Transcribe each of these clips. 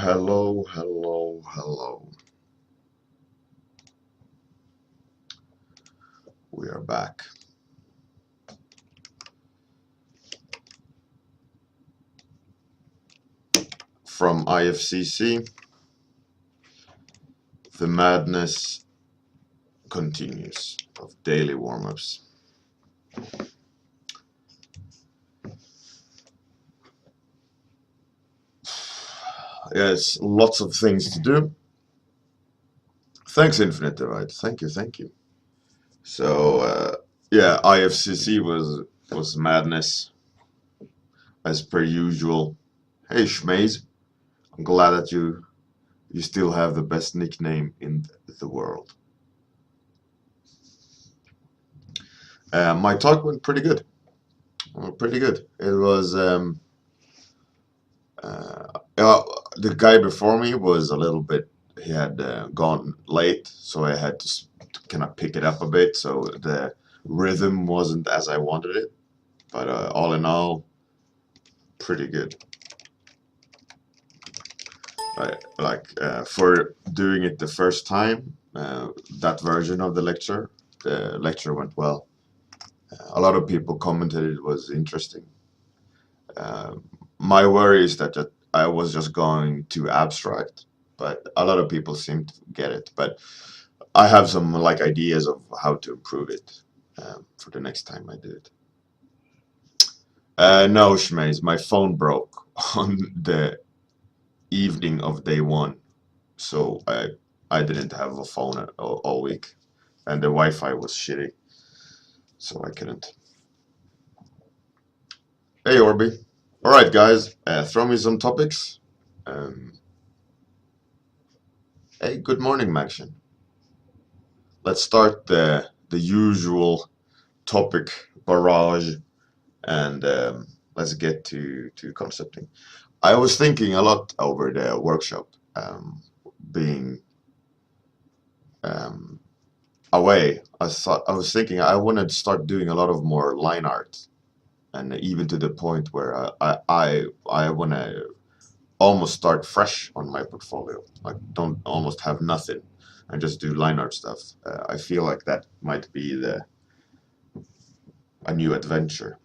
Hello. We are back. From IFCC, the madness continues of daily warm-ups. Yes, lots of things to do. Thanks, Infinite Divide. Thank you. So, yeah, IFCC was madness as per usual. Hey, Schmaze, I'm glad that you still have the best nickname in the world. My talk went pretty good. It was the guy before me was a little bit. He had gone late, so I had to kind of pick it up a bit. So the rhythm wasn't as I wanted it, but all in all, pretty good. For doing it the first time, that version of the lecture went well. A lot of people commented it was interesting. My worry is that I was just going too abstract, but a lot of people seem to get it. But I have some ideas of how to improve it for the next time I do it. No, Shmaze, my phone broke on the evening of day one, so I didn't have a phone all week, and the Wi-Fi was shitty, so I couldn't. Hey, Orby. All right, guys, throw me some topics. Hey, good morning, Maction. Let's start the usual topic barrage, and let's get to concepting. I was thinking a lot over the workshop, being away. I was thinking I wanted to start doing a lot of more line art, and even to the point where I want to almost start fresh on my portfolio. Like, don't almost have nothing and just do line art stuff. I feel like that might be a new adventure.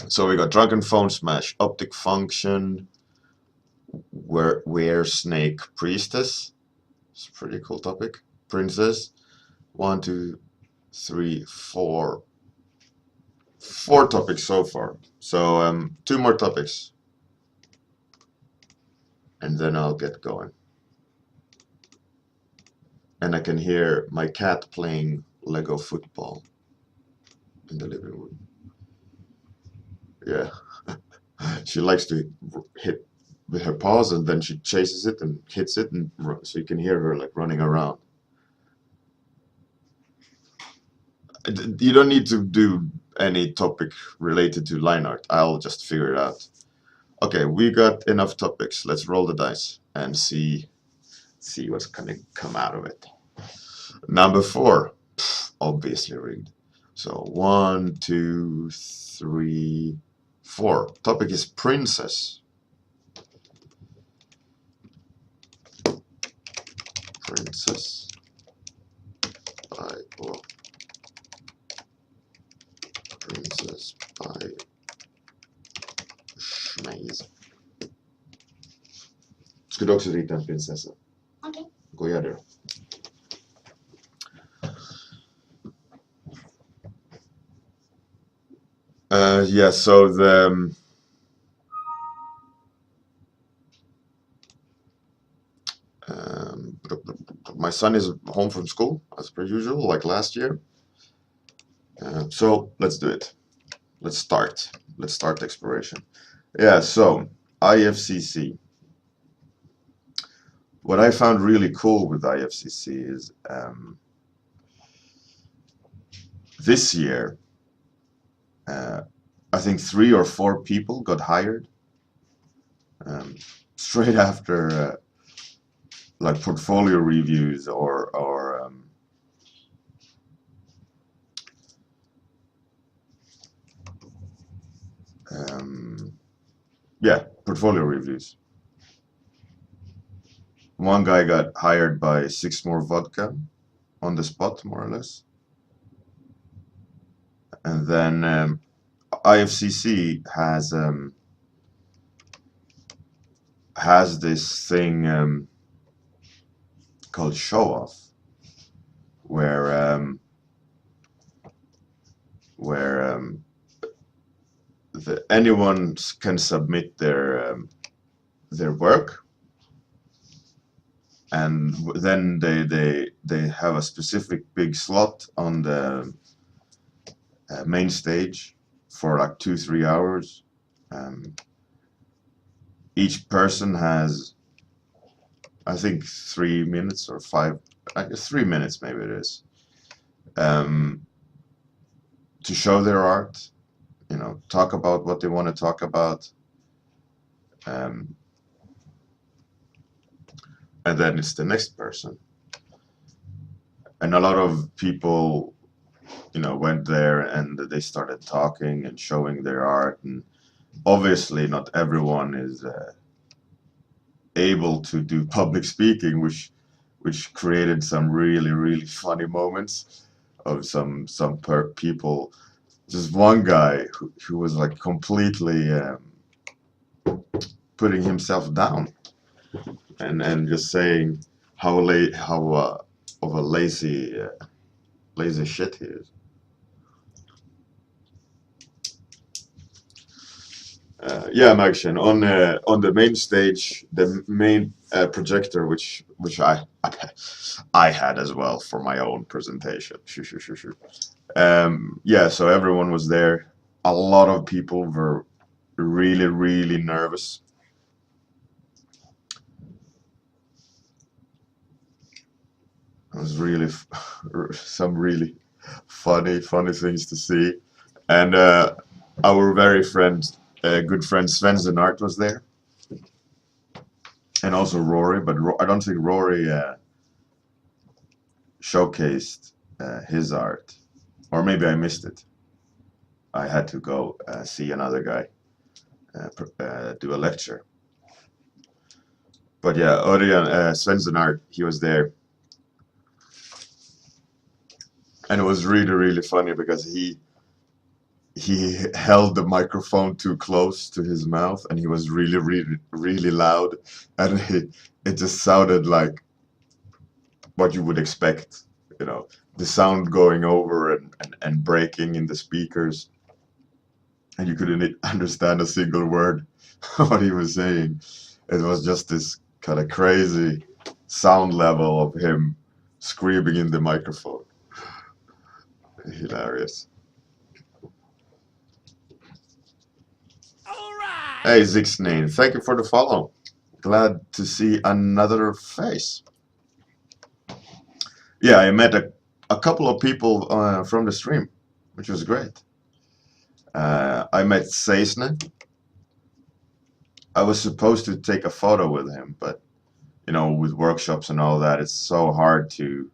So we got Drunken Phone Smash, Optic Function, Were Snake Priestess. It's a pretty cool topic. Princess. 1, 2, 3, 4. 4 topics so far. So 2 more topics. And then I'll get going. And I can hear my cat playing Lego football in the living room. Yeah. She likes to hit with her paws, and then she chases it and hits it, and so you can hear her like running around. You don't need to do any topic related to line art. I'll just figure it out. Okay, we got enough topics. Let's roll the dice and see what's gonna come out of it. Number 4, obviously rigged. So 1, 2, 3, 4. Topic is princess. Princess by Princess by Schmaze. Skulle också rita en prinsessa. Okej. Gå och gör det då. Yeah, so my son is home from school as per usual, like last year. So let's do it. Let's start the exploration. Yeah, so IFCC. What I found really cool with IFCC is this year, I think 3 or 4 people got hired straight after like portfolio reviews or yeah, portfolio reviews. One guy got hired by 6 more vodka on the spot, more or less. And then IFCC has this thing called show off, where anyone can submit their work, and then they have a specific big slot on the main stage for like 2-3 hours. Each person has, I think, 3 minutes or 5, I guess 3 minutes maybe it is, to show their art, talk about what they want to talk about, and then it's the next person. And a lot of people, went there and they started talking and showing their art, and obviously not everyone is able to do public speaking, which created some really, really funny moments of some people. Just one guy who was like completely putting himself down and just saying how of a lazy shit he is. Yeah, Magshin, on the main stage, the main projector, which I had as well for my own presentation. Sure. Yeah, so everyone was there. A lot of people were really, really nervous. It was really some really funny things to see, and our very good friend Sven Art was there, and also Rory. But I don't think Rory showcased his art, or maybe I missed it. I had to go see another guy do a lecture. But yeah, Örjan Sven Art, he was there. And it was really, really funny because he held the microphone too close to his mouth, and he was really, really, really loud, and it just sounded like what you would expect, the sound going over and breaking in the speakers, and you couldn't understand a single word what he was saying. It was just this kind of crazy sound level of him screaming in the microphone. Hilarious. Hey, Zixnane, thank you for the follow. Glad to see another face. Yeah, I met a couple of people from the stream, which was great. I met Seisne. I was supposed to take a photo with him, but with workshops and all that, it's so hard to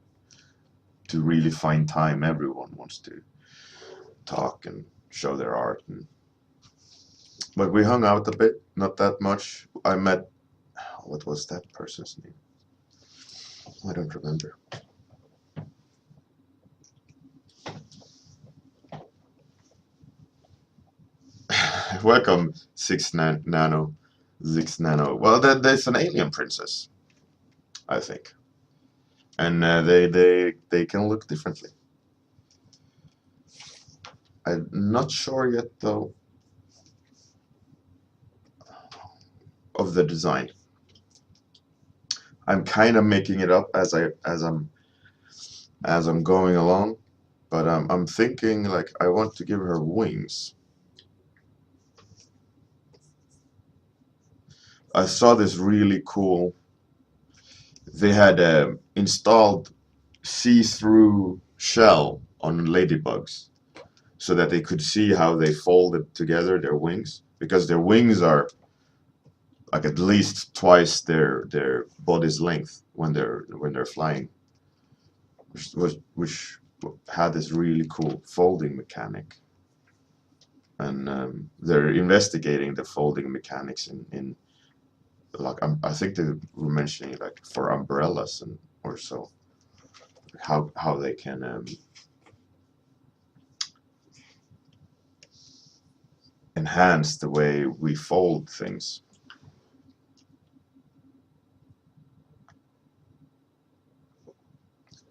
really find time. Everyone wants to talk and show their art, but we hung out a bit, not that much. I met, what was that person's name? I don't remember. Welcome, 6nano. Well, there's an alien princess, I think, and they can look differently. I'm not sure yet though of the design. I'm kind of making it up as I'm going along, but I'm thinking like I want to give her wings. I saw this really cool. They had installed see-through shell on ladybugs, so that they could see how they folded together their wings, because their wings are like at least twice their body's length when they're flying, which had this really cool folding mechanic, and they're investigating the folding mechanics in like I think they were mentioning like for umbrellas and or so, how they can enhance the way we fold things.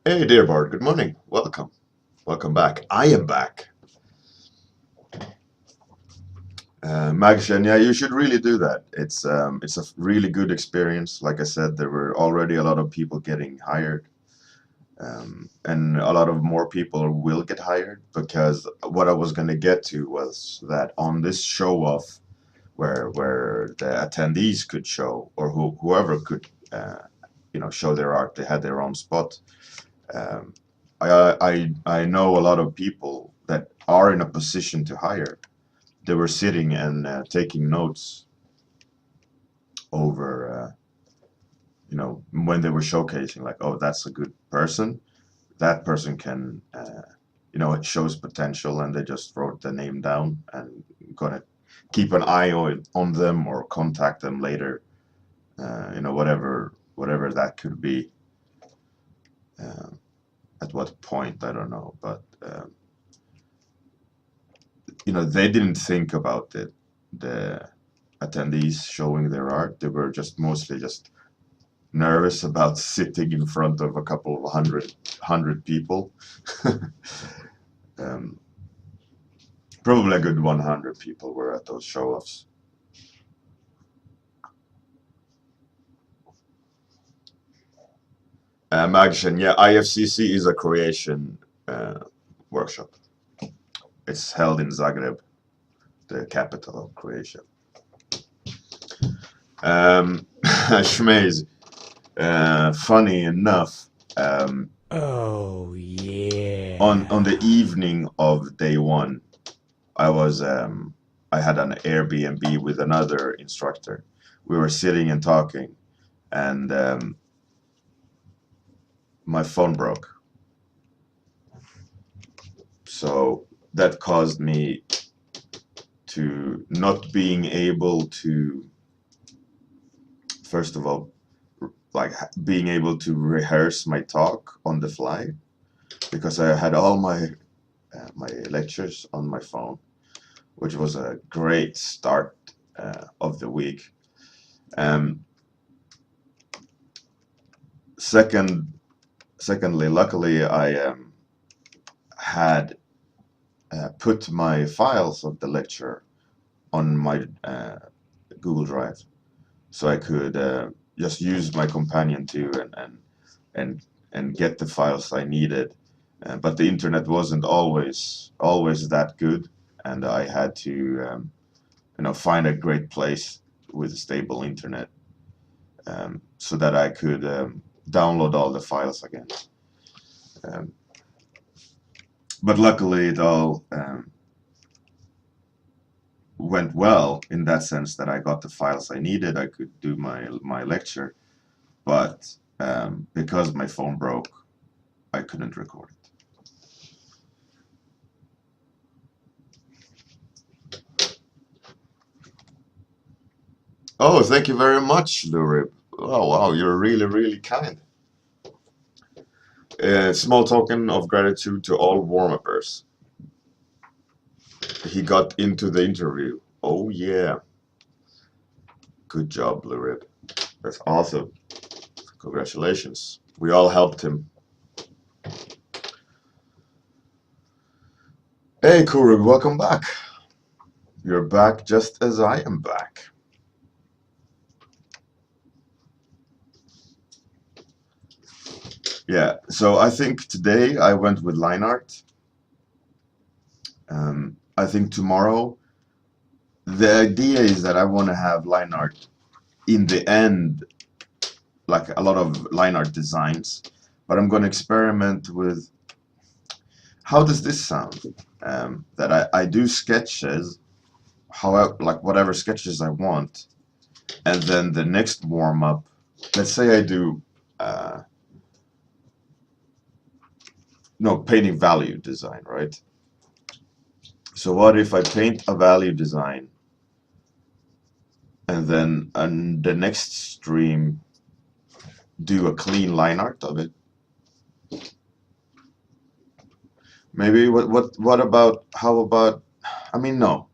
Hey, dear Bard, good morning. Welcome back. I am back. Magshen, yeah, you should really do that. It's a really good experience. Like I said, there were already a lot of people getting hired, and a lot of more people will get hired, because what I was going to get to was that on this show off, where the attendees could show, or whoever could, show their art, they had their own spot. Um, I know a lot of people that are in a position to hire. They were sitting and taking notes over, when they were showcasing, like, oh, that's a good person. That person can, it shows potential, and they just wrote the name down and gonna keep an eye on them or contact them later. Whatever that could be. At what point, I don't know, but they didn't think about the attendees showing their art. They were just mostly just nervous about sitting in front of a couple of hundred people. Probably a good 100 people were at those show-offs. Magshen, yeah, IFCC is a Croatian workshop. It's held in Zagreb, the capital of Croatia. Shmez, funny enough, Oh yeah. on the evening of day one, I had an Airbnb with another instructor. We were sitting and talking, and my phone broke. So that caused me to not being able to, first of all, like being able to rehearse my talk on the fly, because I had all my lectures on my phone, which was a great start of the week. Secondly, luckily, I had put my files of the lecture on my Google Drive, so I could just use my companion too, and get the files I needed. But the internet wasn't always that good, and I had to find a great place with stable internet, so that I could download all the files again. But luckily, it all went well in that sense that I got the files I needed. I could do my lecture, but because my phone broke, I couldn't record it. Oh, thank you very much, Lurib. Oh, wow, you're really, really kind. Small token of gratitude to all warm-uppers. He got into the interview. Oh, yeah. Good job, Lurib. That's awesome. Congratulations. We all helped him. Hey, Kurug, welcome back. You're back just as I am back. Yeah, so I think today I went with line art. I think tomorrow, the idea is that I want to have line art in the end, like a lot of line art designs, but I'm going to experiment with, how does this sound? That I do sketches, however, like whatever sketches I want, and then the next warm up, let's say I do painting value design, right? So what if I paint a value design, and then on the next stream do a clean line art of it. Maybe what about, how about, I mean, no,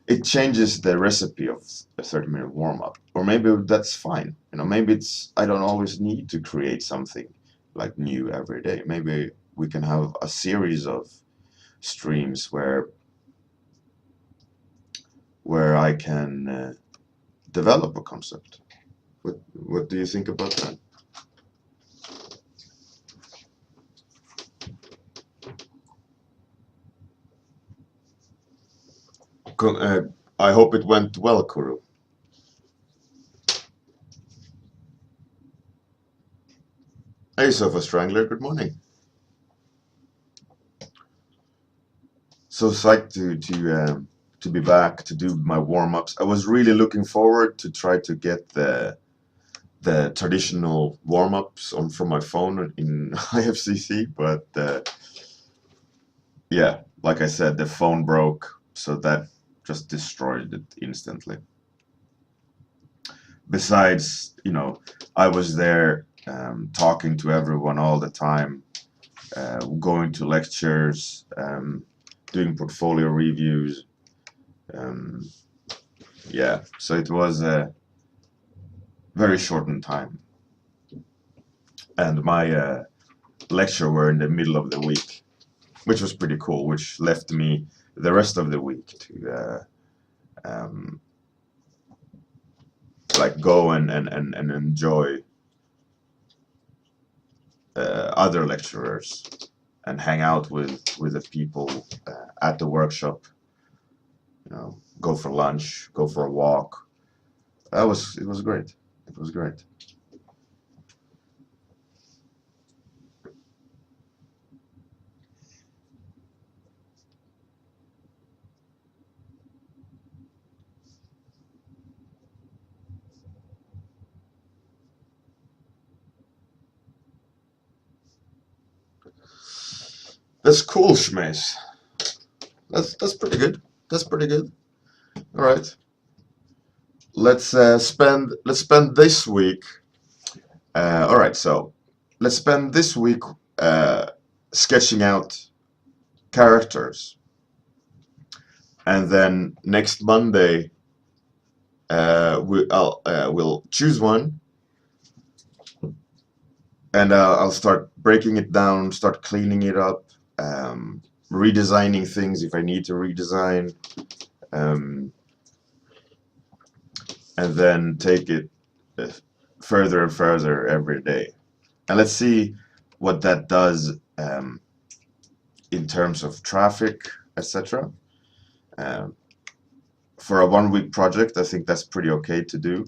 it changes the recipe of a 30-minute warm-up, or maybe that's fine. Maybe it's, I don't always need to create something like new every day. Maybe we can have a series of streams where I can develop a concept. What do you think about that? I hope it went well, Kuru. Hey, Sofa Strangler, good morning. So psyched to be back to do my warm-ups. I was really looking forward to try to get the traditional warm-ups on from my phone in IFCC, but yeah, like I said, the phone broke, so that just destroyed it instantly. Besides, I was there talking to everyone all the time, going to lectures, doing portfolio reviews. Yeah, so it was a very shortened time. And my lecture were in the middle of the week, which was pretty cool, which left me the rest of the week to like go and enjoy other lecturers and hang out with the people at the workshop. Go for lunch, go for a walk. It was great. It was great. That's cool, Schmace. That's pretty good. That's pretty good. All right. Let's spend this week. All right, so let's spend this week sketching out characters, and then next Monday we'll choose one, and I'll start breaking it down, start cleaning it up, redesigning things if I need to redesign, and then take it further and further every day. And let's see what that does in terms of traffic, etc. For a 1 week project, I think that's pretty okay to do.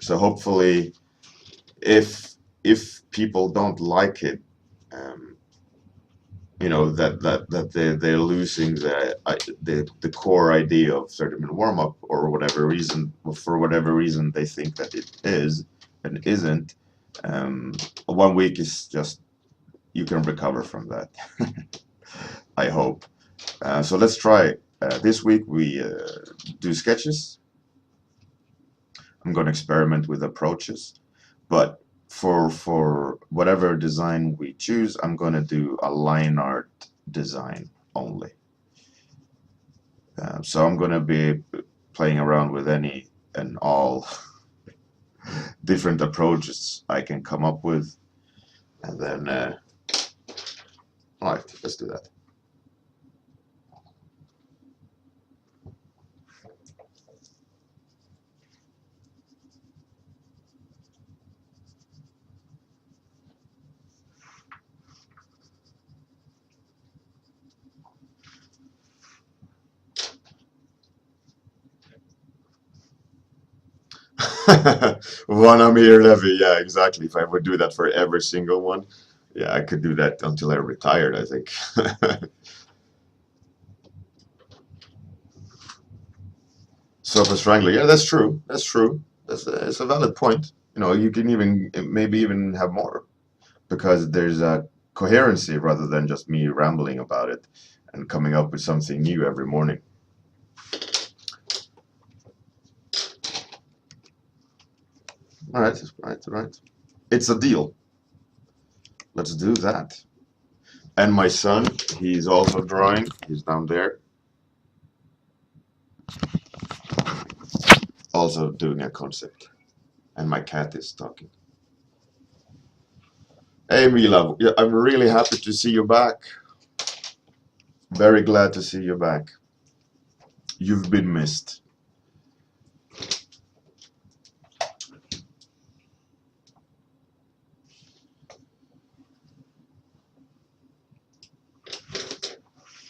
So hopefully, if people don't like it, that they're losing the core idea of 30-minute warm-up, or whatever reason, for whatever reason they think that it is and isn't. 1 week is just, you can recover from that. I hope. So let's try. This week we do sketches. I'm going to experiment with approaches, but for whatever design we choose, I'm going to do a line art design only. So I'm going to be playing around with any and all different approaches I can come up with, and then all right, let's do that. One Amir Levy, yeah, exactly. If I would do that for every single one, yeah, I could do that until I retired, I think. Sofa Strangler, yeah, that's true. That's true. It's a valid point. You can even maybe even have more, because there's a coherency rather than just me rambling about it and coming up with something new every morning. All right, right, right. It's a deal. Let's do that. And my son, he's also drawing. He's down there, also doing a concept. And my cat is talking. Hey, Mila, yeah, I'm really happy to see you back. Very glad to see you back. You've been missed.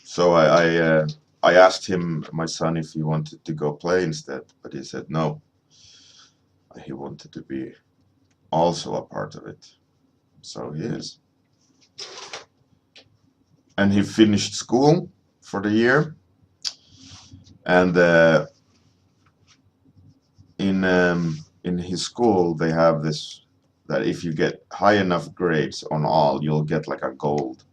So I asked him, my son, if he wanted to go play instead, but he said no. He wanted to be also a part of it. So he is. And he finished school for the year. And in his school, they have this that if you get high enough grades on all, you'll get like a gold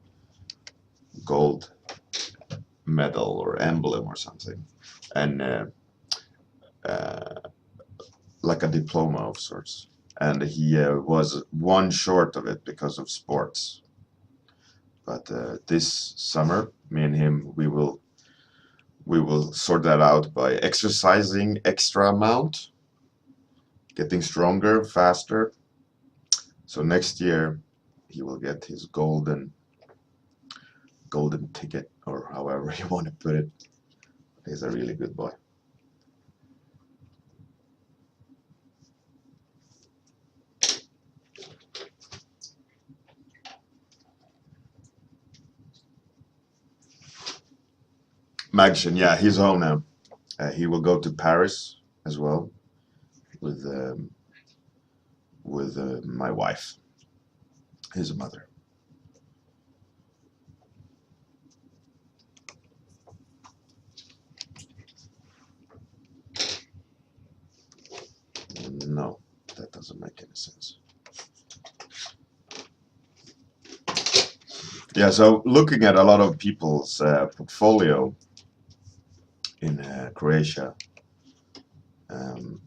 medal or emblem or something, and uh, like a diploma of sorts. And he was one short of it because of sports. But this summer, me and him, we will sort that out by exercising extra amount, getting stronger, faster. So next year, he will get his golden ticket, or however you want to put it. He's a really good boy. Magshin, yeah, he's home now. He will go to Paris as well with my wife, his mother. No, that doesn't make any sense. Yeah, so looking at a lot of people's portfolio in Croatia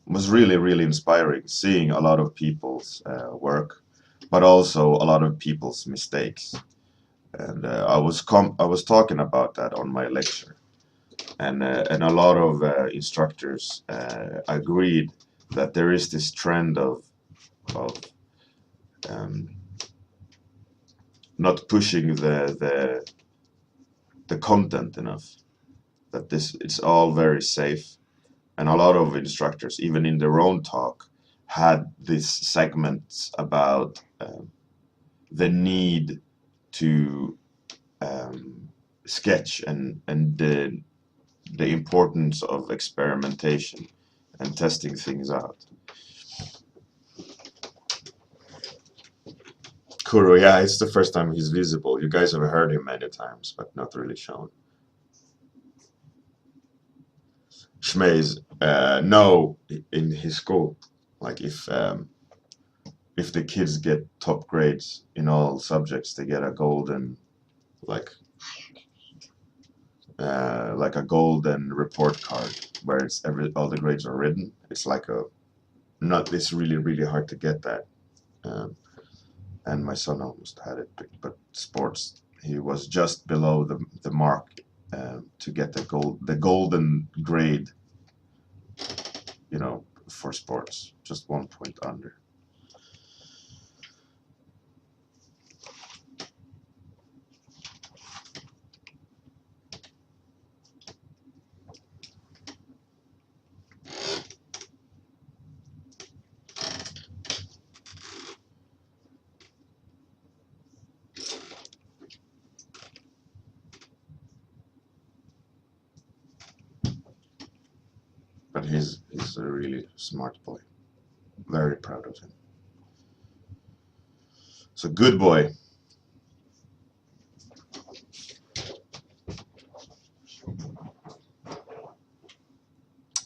was really, really inspiring. Seeing a lot of people's work, but also a lot of people's mistakes. And I was talking about that on my lecture, and a lot of instructors agreed that there is this trend of um, not pushing the content enough. That this it's all very safe, and a lot of instructors, even in their own talk, had these segments about the need to sketch and the importance of experimentation and testing things out. Kuro, yeah, it's the first time he's visible. You guys have heard him many times, but not really shown. Schmeiz, no, in his school. Like if the kids get top grades in all subjects, they get a golden, like like a golden report card where it's all the grades are written. It's like a not. It's really hard to get that. Um, and my son almost had it, but sports, he was just below the mark to get the golden grade, for sports, just 1 point under. But he's a really smart boy. Very proud of him. So good boy.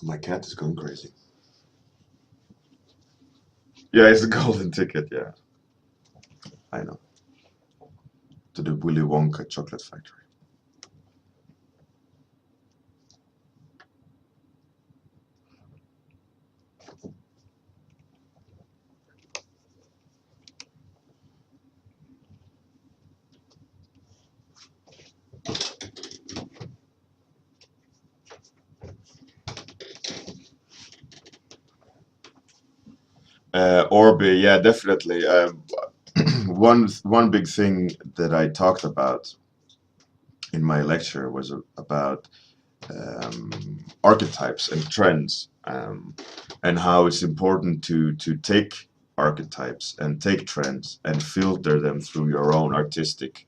My cat is going crazy. Yeah, it's a golden ticket. Yeah, I know. To the Willy Wonka chocolate factory. Orbi, yeah, definitely. One big thing that I talked about in my lecture was about archetypes and trends, and how it's important to take archetypes and take trends and filter them through your own artistic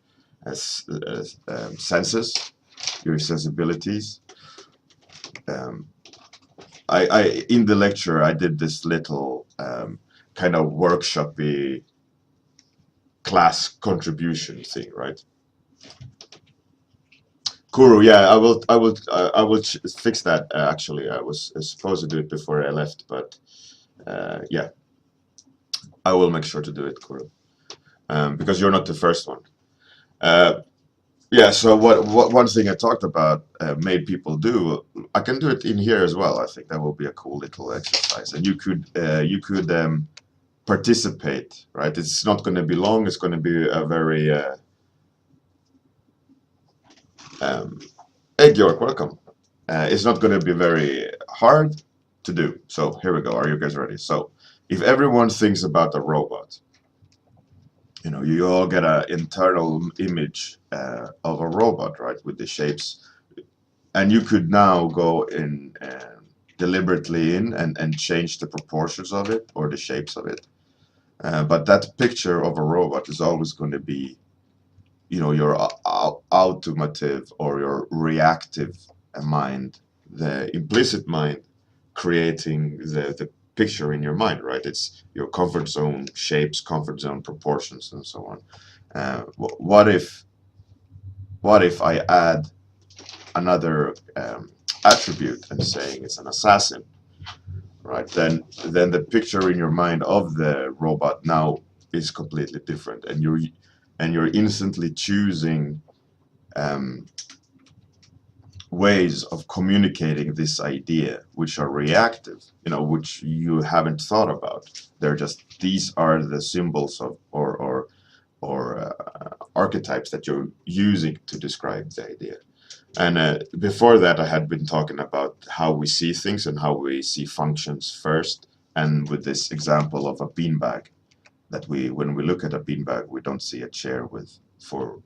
senses, your sensibilities. Um, I in the lecture I did this little kind of workshopy class contribution thing, right? Kuru, yeah, I will fix that. Actually, I was supposed to do it before I left, but yeah, I will make sure to do it, Kuru, because you're not the first one. Uh, yeah. So what one thing I talked about made people do. I can do it in here as well. I think that will be a cool little exercise, and you could participate. Right? It's not going to be long. It's going to be a very um, hey, Georg, welcome. It's not going to be very hard to do. So here we go. Are you guys ready? So if everyone thinks about a robot, you all get an internal image of a robot, right, with the shapes. And you could now go in deliberately and change the proportions of it or the shapes of it. But that picture of a robot is always going to be, your automotive or your reactive mind, the implicit mind creating the picture in your mind, right? It's your comfort zone shapes, comfort zone proportions, and so on. What if I add another attribute and saying it's an assassin, right? Then the picture in your mind of the robot now is completely different, and you're instantly choosing um, ways of communicating this idea which are reactive, which you haven't thought about. They're just, these are the symbols of or archetypes that you're using to describe the idea. And before that, I had been talking about how we see things and how we see functions first. And with this example of a beanbag, that when we look at a beanbag, we don't see a chair with four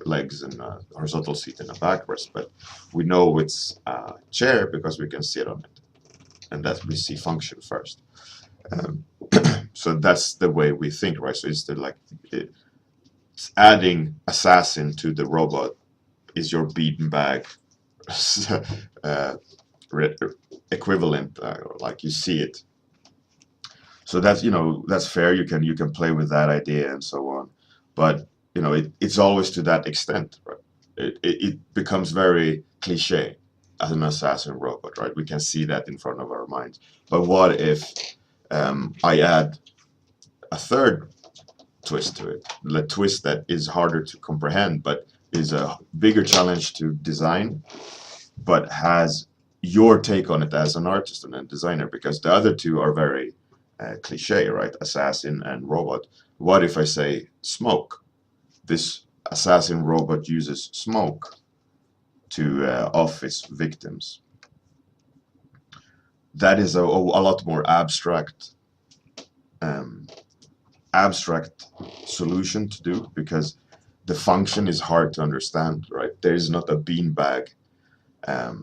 legs and a horizontal seat and a backrest, but we know it's a chair because we can sit on it, and that we see function first. Um, so that's the way we think, right? So it's adding assassin to the robot is your beanbag uh, equivalent, like you see it. So that's fair. You can play with that idea and so on, but it's always to that extent, right? It becomes very cliche as an assassin robot, right? We can see that in front of our minds. But what if I add a third twist to it, the twist that is harder to comprehend, but is a bigger challenge to design, but has your take on it as an artist and a designer, because the other two are very cliche, right? Assassin and robot. What if I say smoke? This assassin robot uses smoke to off its victims. That is a lot more um, abstract solution to do, because the function is hard to understand, right? There is not a beanbag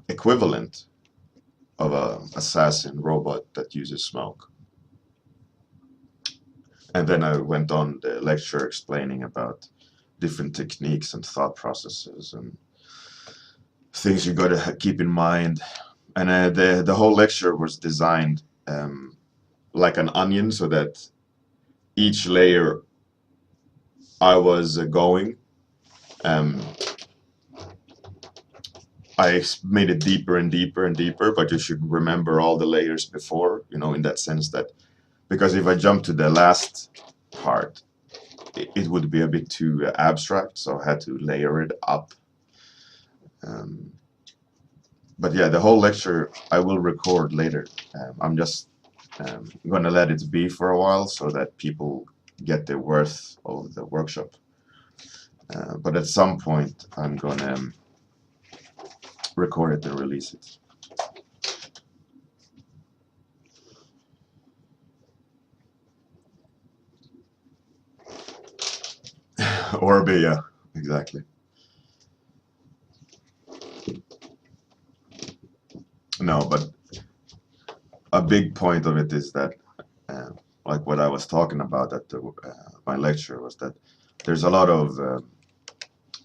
equivalent of a assassin robot that uses smoke. And then I went on the lecture explaining about different techniques and thought processes and things you got to keep in mind. And the whole lecture was designed like an onion, so that each layer I was going, um, I made it deeper and deeper and deeper, but you should remember all the layers before, in that sense that, because if I jump to the last part, it would be a bit too abstract, so I had to layer it up. Um, but yeah, the whole lecture I will record later. I'm just going to let it be for a while so that people get the worth of the workshop. But at some point, I'm going to record it and release it. Or be, yeah, exactly. No, but a big point of it is that, uh, like what I was talking about at my lecture, was that there's a lot of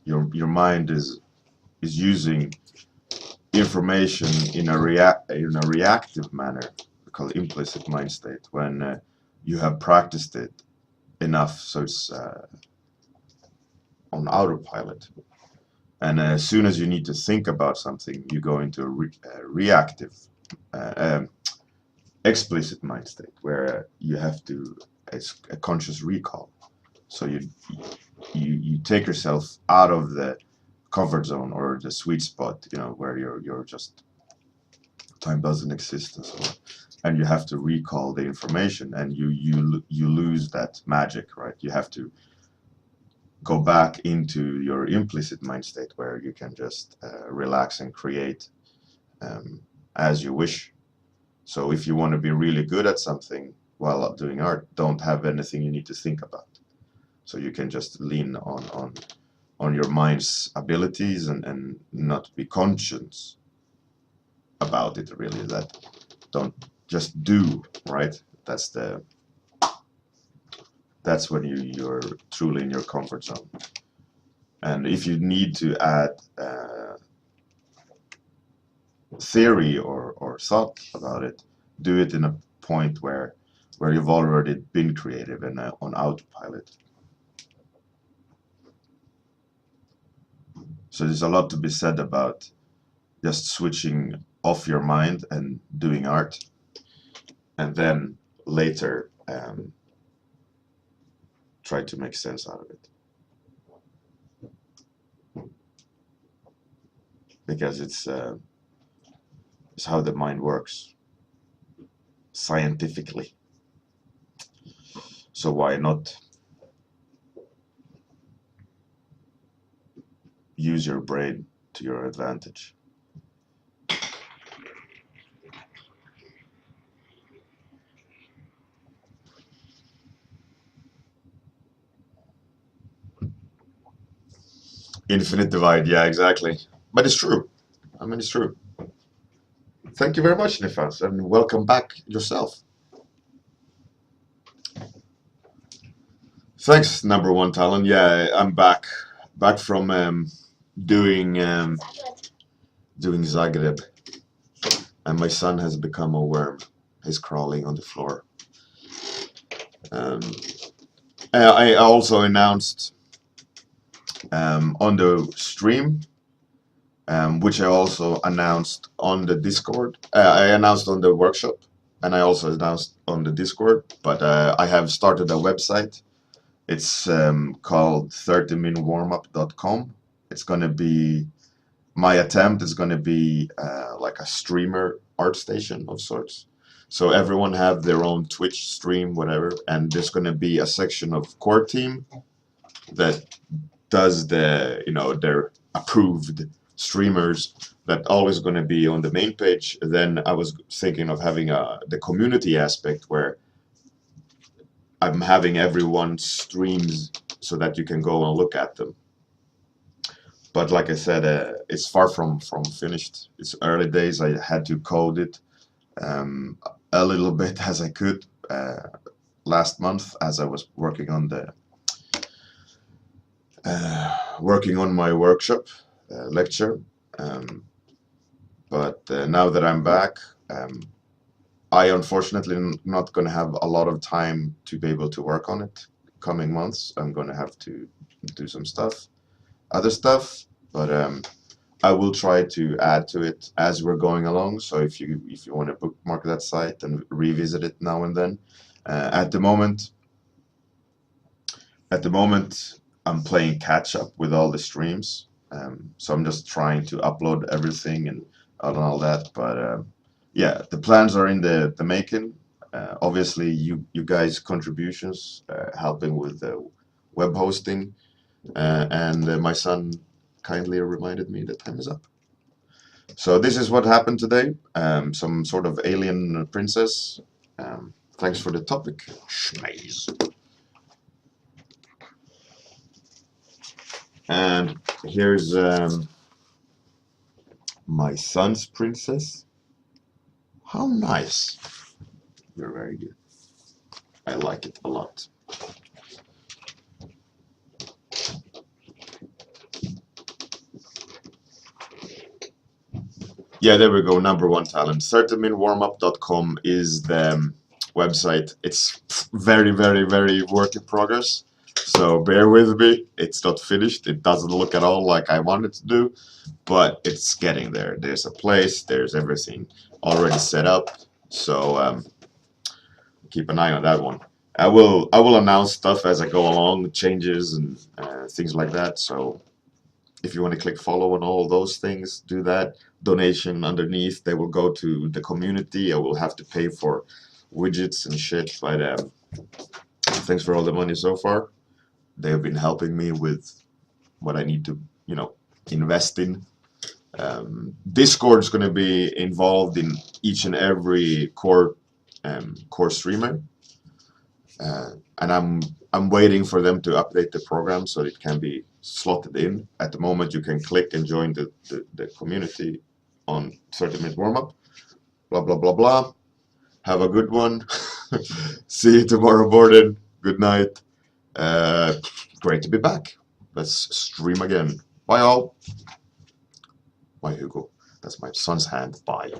your mind is using information in a reactive manner, we call it implicit mind state, when you have practiced it enough, so it's on autopilot. And as soon as you need to think about something, you go into a reactive, uh, um, explicit mind state, where you have to, it's a conscious recall. So you take yourself out of the comfort zone or the sweet spot, where you're just, time doesn't exist and so on, and you have to recall the information, and you lose that magic, right? You have to go back into your implicit mind state, where you can just relax and create as you wish. So if you want to be really good at something while doing art, don't have anything you need to think about. So you can just lean on your mind's abilities, and not be conscious about it, really. That don't just do, right? That's when you're truly in your comfort zone. And if you need to add theory or thought about it, do it in a point where you've already been creative and on autopilot. So there's a lot to be said about just switching off your mind and doing art, and then later try to make sense out of it, because it's how the mind works scientifically. So why not use your brain to your advantage? Infinite divide, yeah, exactly. But it's true. I mean, it's true. Thank you very much, Nifas, and welcome back yourself. Thanks, number one talent. Yeah, I'm back from doing Zagreb, and my son has become a worm. He's crawling on the floor. Um, I also announced on the stream, which I also announced on the Discord. I announced on the workshop, and I also announced on the Discord. But I have started a website. It's called 30minwarmup.com. It's going to be, my attempt is going to be like a streamer art station of sorts. So everyone have their own Twitch stream, whatever, and there's going to be a section of core team that does their approved streamers that always going to be on the main page. Then I was thinking of having the community aspect, where I'm having everyone's streams so that you can go and look at them. But like I said, it's far from finished. It's early days. I had to code it a little bit as I could last month, as I was working on my workshop lecture. But now that I'm back, I unfortunately not going to have a lot of time to be able to work on it. Coming months, I'm going to have to do some other stuff, but I will try to add to it as we're going along. So if you want to bookmark that site and revisit it now and then. At the moment, I'm playing catch up with all the streams. So I'm just trying to upload everything and all that. But yeah, the plans are in the making. Obviously, you guys' contributions helping with the web hosting, and my son kindly reminded me that time is up. So this is what happened today. Some sort of alien princess. Thanks for the topic, Schmaze. And here's my son's princess. How nice. You're very good. I like it a lot. Yeah, there we go. Number one talent. 30minwarmup.com is the website. It's very, very, very work in progress. So bear with me. It's not finished. It doesn't look at all like I want it to do, but it's getting there. There's a place. There's everything already set up. So keep an eye on that one. I will announce stuff as I go along, changes and things like that. So if you want to click follow on all those things, do that. Donation underneath, they will go to the community. I will have to pay for widgets and shit, but thanks for all the money so far. They've been helping me with what I need to, invest in. Discord is going to be involved in each and every core streamer, and I'm waiting for them to update the program so it can be slotted in. At the moment, you can click and join the community on 30-minute warmup. Blah blah blah blah. Have a good one. See you tomorrow morning. Good night. Great to be back. Let's stream again. Bye all. Bye Hugo. That's my son's hand. Bye.